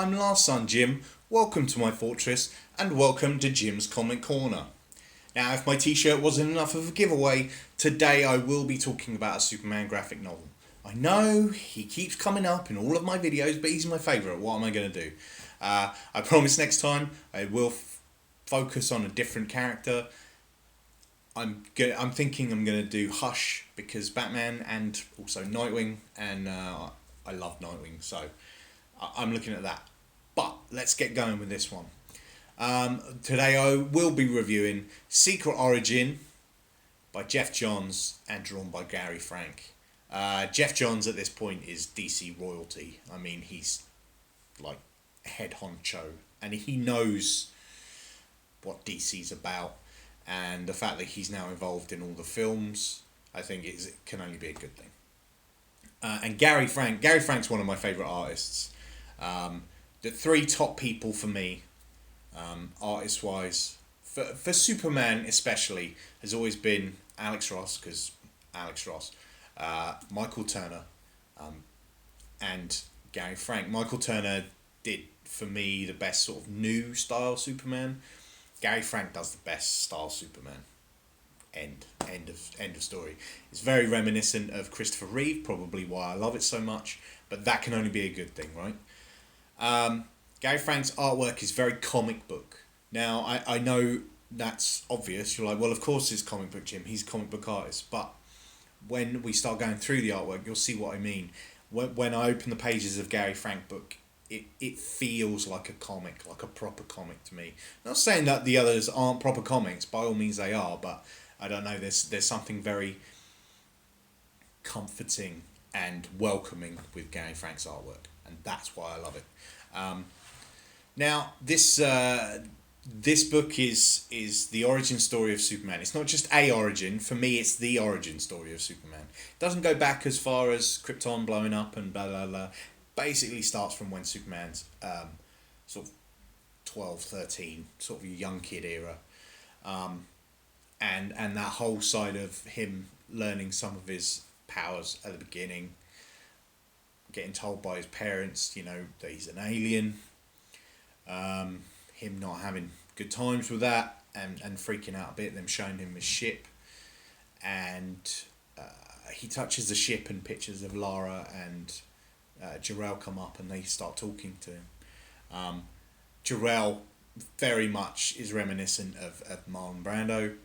I'm Last Son Jim, welcome to my fortress, and welcome to Jim's Comic Corner. Now, if my t-shirt wasn't enough of a giveaway, today I will be talking about a Superman graphic novel. I know, he keeps coming up in all of my videos, but he's my favourite. What am I going to do? I promise next time I will focus on a different character. I'm thinking I'm gonna do Hush because Batman and also Nightwing, and I love Nightwing, so I'm looking at that. But let's get going with this one. Today I will be reviewing Secret Origin by Geoff Johns and drawn by Gary Frank. Geoff Johns at this point is DC royalty. I mean, he's like head honcho, and he knows what DC's about. And the fact that he's now involved in all the films, I think it can only be a good thing. And Gary Frank's one of my favourite artists. The three top people for me, artist-wise, for Superman especially, has always been Alex Ross, Michael Turner, and Gary Frank. Michael Turner did, for me, the best sort of new style Superman. Gary Frank does the best style Superman. End of story. It's very reminiscent of Christopher Reeve, probably why I love it so much, but that can only be a good thing, right? Gary Frank's artwork is very comic book. Now, I know that's obvious. You're like, well, of course it's comic book, Jim. He's a comic book artist. But when we start going through the artwork, you'll see what I mean. When I open the pages of Gary Frank book, it feels like a comic, like a proper comic to me. Not saying that the others aren't proper comics, by all means they are, but I don't know, there's something very comforting and welcoming with Gary Frank's artwork, and that's why I love it. Now, this book is the origin story of Superman. It's not just a origin. For me, it's the origin story of Superman. It doesn't go back as far as Krypton blowing up and blah, blah, blah. Basically starts from when Superman's sort of 12, 13, sort of a young kid era. And that whole side of him learning some of his powers at the beginning, getting told by his parents, that he's an alien, him not having good times with that, and freaking out a bit, them showing him his ship, and he touches the ship and pictures of Lara and Jor-El come up and they start talking to him. Jor-El very much is reminiscent of Marlon Brando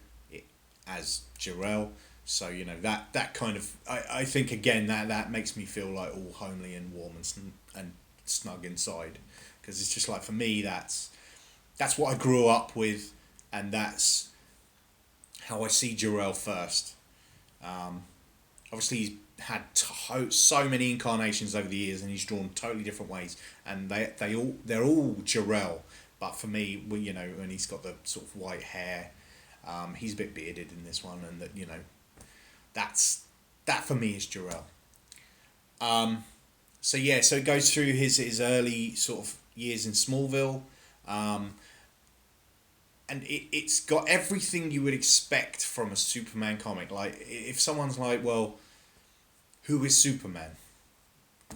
as Jor-El. So, that kind of... I think, again, that makes me feel like all homely and warm and snug inside. Because it's just like, for me, that's what I grew up with, and that's how I see Jor-El first. Obviously, he's had so many incarnations over the years, and he's drawn totally different ways, and they're all Jor-El. But for me, when he's got the sort of white hair, he's a bit bearded in this one, and that for me is Jor-El. So it goes through his early sort of years in Smallville, and it's got everything you would expect from a Superman comic. Like, if someone's like, well, who is Superman?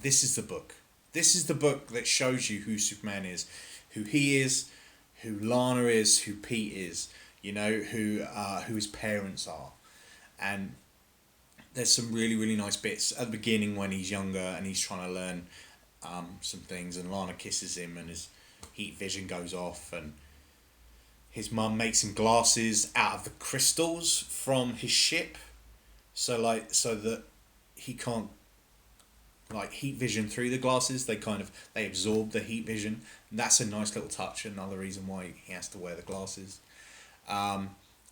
This is the book. This is the book that shows you who Superman is, who he is, who Lana is, who Pete is, who his parents are. And there's some really, really nice bits at the beginning when he's younger and he's trying to learn some things, and Lana kisses him and his heat vision goes off, and his mum makes him glasses out of the crystals from his ship, so that he can't heat vision through the glasses. They absorb the heat vision, and that's a nice little touch. Another reason why he has to wear the glasses.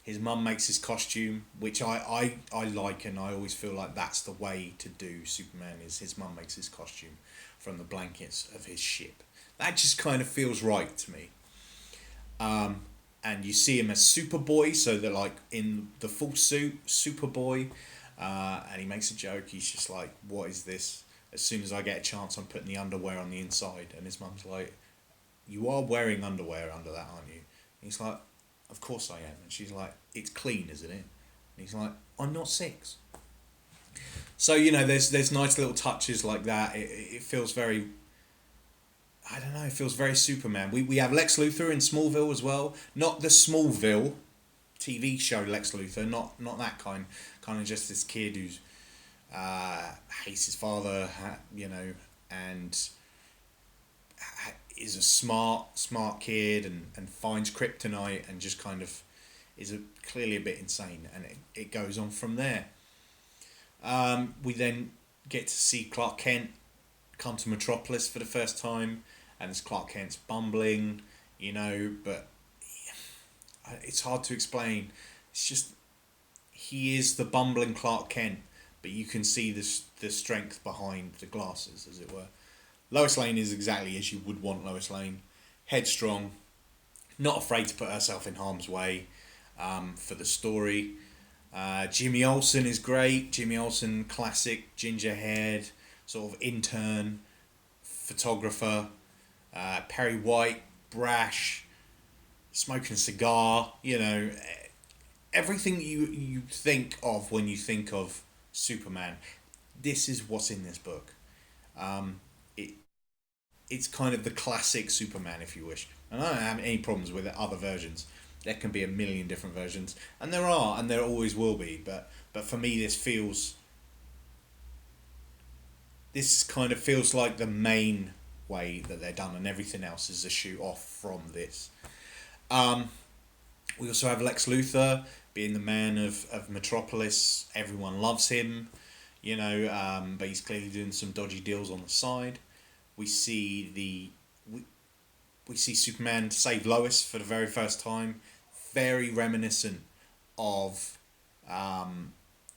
His mum makes his costume, which I like, and I always feel like that's the way to do Superman, is his mum makes his costume from the blankets of his ship. That just kind of feels right to me. And you see him as Superboy, so they're like in the full suit, Superboy, and he makes a joke. He's just like, what is this? As soon as I get a chance, I'm putting the underwear on the inside. And his mum's like, you are wearing underwear under that, aren't you? And he's like, of course I am. And she's like, it's clean, isn't it? And he's like, I'm not 6. So, there's nice little touches like that. It feels very I don't know. It feels very Superman. We have Lex Luthor in Smallville as well. Not the Smallville TV show Lex Luthor. Not that kind. Kind of just this kid who's hates his father. And is a smart kid and finds kryptonite and just kind of is clearly a bit insane, and it goes on from there. We then get to see Clark Kent come to Metropolis for the first time, and as Clark Kent's bumbling, but it's hard to explain. It's just he is the bumbling Clark Kent, but you can see the strength behind the glasses, as it were. Lois Lane is exactly as you would want Lois Lane. Headstrong, not afraid to put herself in harm's way for the story. Jimmy Olsen is great. Jimmy Olsen, classic ginger-haired, sort of intern, photographer. Perry White, brash, smoking a cigar. Everything you think of when you think of Superman. This is what's in this book. It's kind of the classic Superman, if you wish. And I don't have any problems with other versions. There can be a million different versions, and there are, and there always will be. But for me, this kind of feels like the main way that they're done, and everything else is a shoot off from this. We also have Lex Luthor being the man of Metropolis. Everyone loves him, but he's clearly doing some dodgy deals on the side. We see we see Superman save Lois for the very first time. Very reminiscent of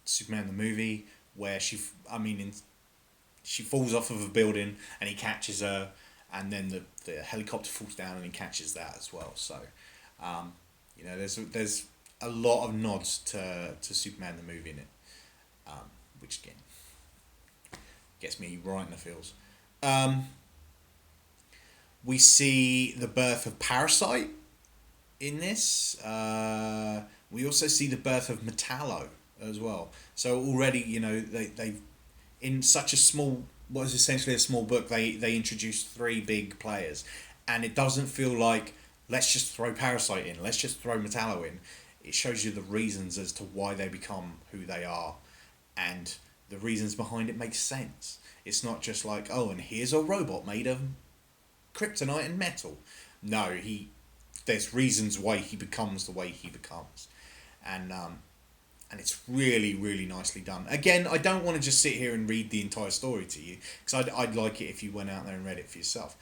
Superman the movie, where she falls off of a building and he catches her, and then the helicopter falls down and he catches that as well. So, there's a lot of nods to Superman the movie in it, which again gets me right in the feels. We see the birth of Parasite in this. We also see the birth of Metallo as well. So already, they've in such a small, what is essentially a small book, they introduced 3 big players, and it doesn't feel like let's just throw Parasite in, let's just throw Metallo in. It shows you the reasons as to why they become who they are, and the reasons behind it make sense. It's not just like, oh, and here's a robot made of kryptonite and metal. No, there's reasons why he becomes the way he becomes, and it's really, really nicely done. Again, I don't want to just sit here and read the entire story to you, because I'd like it if you went out there and read it for yourself.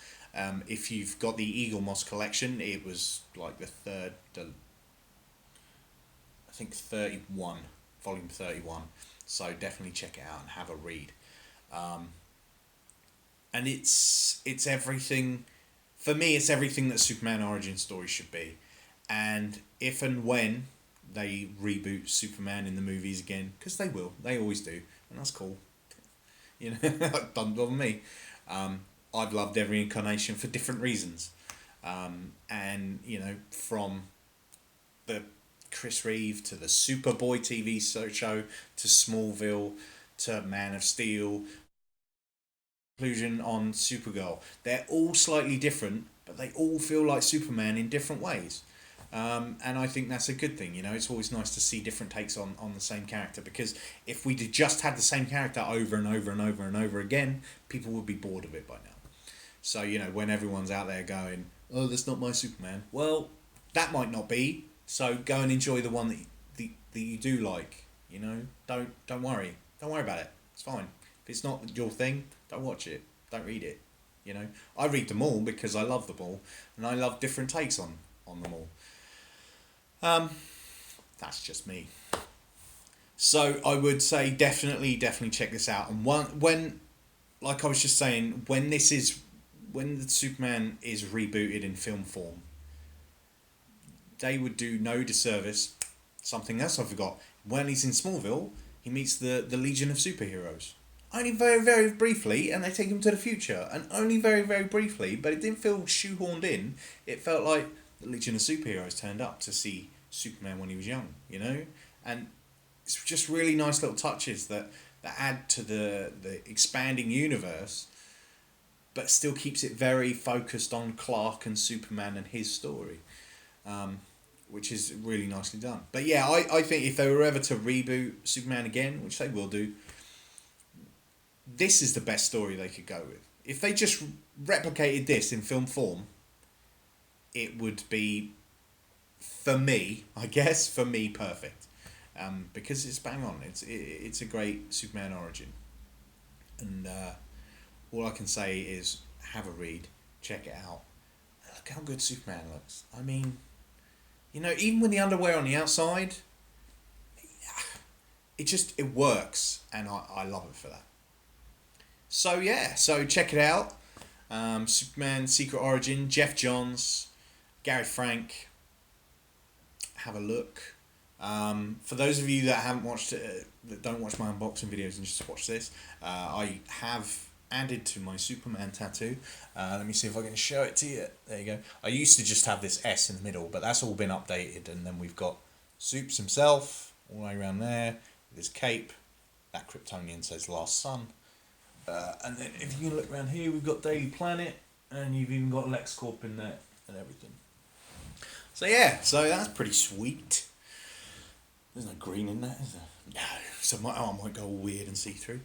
If you've got the Eaglemoss collection, it was like I think 31, volume 31. So definitely check it out and have a read. And it's everything, for me, it's everything that Superman origin story should be. And if and when they reboot Superman in the movies again, because they will, they always do, and that's cool. Doesn't bother me. I've loved every incarnation for different reasons. And from the Chris Reeve to the Superboy TV show to Smallville to Man of Steel, conclusion on Supergirl, they're all slightly different, but they all feel like Superman in different ways. And I think that's a good thing. It's always nice to see different takes on the same character, because if we just had the same character over and over and over and over again, people would be bored of it by now. So, when everyone's out there going, oh, that's not my Superman, well, that might not be, so go and enjoy the one that you do like. Don't worry about it, it's fine. If it's not your thing, don't watch it, don't read it. I read them all because I love them all, and I love different takes on them all. That's just me. So I would say definitely check this out. And when, like I was just saying, when the Superman is rebooted in film form, they would do no disservice. Something else I forgot. When he's in Smallville, he meets the Legion of Superheroes. Only very, very briefly, and they take him to the future. And only very, very briefly, but it didn't feel shoehorned in. It felt like the Legion of Superheroes turned up to see Superman when he was young, And it's just really nice little touches that add to the expanding universe but still keeps it very focused on Clark and Superman and his story, which is really nicely done. But yeah, I think if they were ever to reboot Superman again, which they will do, this is the best story they could go with. If they just replicated this in film form, it would be, for me, perfect. Because it's bang on. It's a great Superman origin. And all I can say is have a read, check it out. Look how good Superman looks. I mean, even with the underwear on the outside, it works, and I love it for that. So yeah, check it out. Superman Secret Origin, Geoff Johns, Gary Frank. Have a look. For those of you that haven't watched it, that don't watch my unboxing videos and just watch this, I have added to my Superman tattoo. Let me see if I can show it to you. There you go. I used to just have this S in the middle, but that's all been updated, and then we've got Supes himself all the way around there with his cape. That Kryptonian says Last Son. And then if you look around here, we've got Daily Planet, and you've even got LexCorp in there and everything. So yeah, that's pretty sweet. There's no green in that, is there? No. So my arm might go all weird and see-through.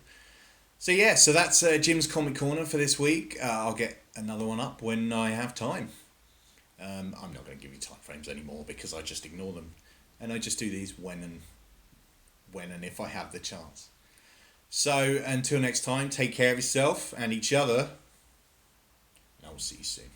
So yeah, that's Jim's Comic Corner for this week. I'll get another one up when I have time. I'm not going to give you time frames anymore because I just ignore them. And I just do these when and if I have the chance. So until next time, take care of yourself and each other. And I will see you soon.